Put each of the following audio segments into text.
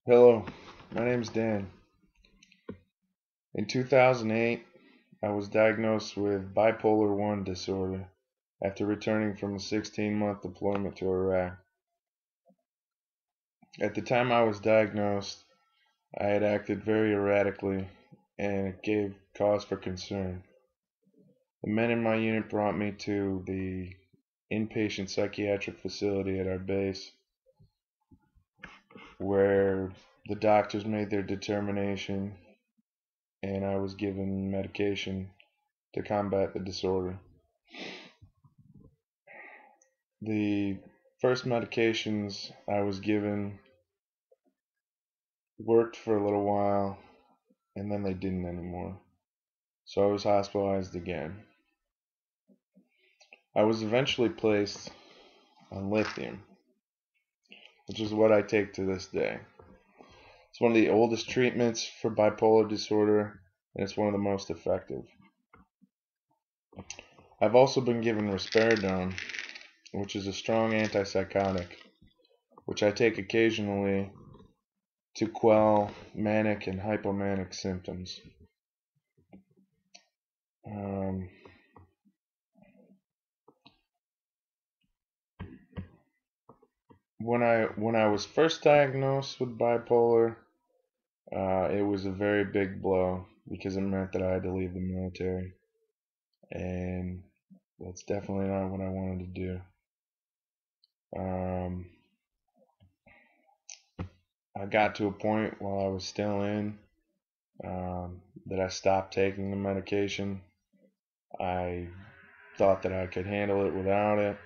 Hello, my name is Dan. In 2008, I was diagnosed with bipolar 1 disorder after returning from a 16-month deployment to Iraq. At the time I was diagnosed, I had acted very erratically and it gave cause for concern. The men in my unit brought me to the inpatient psychiatric facility at our base where the doctors made their determination and I was given medication to combat the disorder. The first medications I was given worked for a little while and then they didn't anymore. So I was hospitalized again. I was eventually placed on lithium, which is what I take to this day. It's one of the oldest treatments for bipolar disorder and it's one of the most effective. I've also been given risperidone, which is a strong antipsychotic, which I take occasionally to quell manic and hypomanic symptoms. When I was first diagnosed with bipolar, it was a very big blow because it meant that I had to leave the military, and that's definitely not what I wanted to do. I got to a point while I was still in that I stopped taking the medication. I thought that I could handle it without it,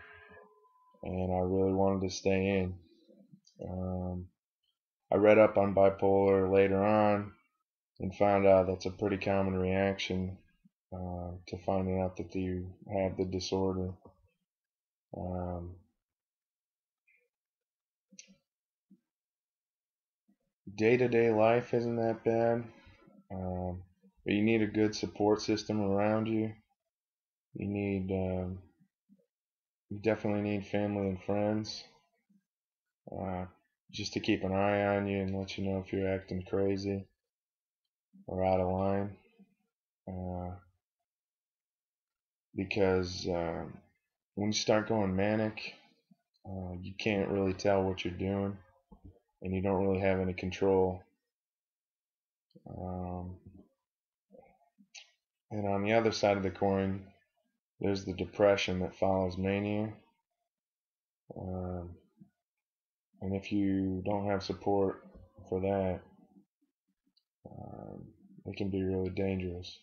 and I really wanted to stay in. I read up on bipolar later on and found out that's a pretty common reaction to finding out that you have the disorder. Day-to-day life isn't that bad, but you need a good support system around you. You definitely need family and friends just to keep an eye on you and let you know if you're acting crazy or out of line. Because when you start going manic, you can't really tell what you're doing, and you don't really have any control. And on the other side of the coin, there's the depression that follows mania. And if you don't have support for that, it can be really dangerous.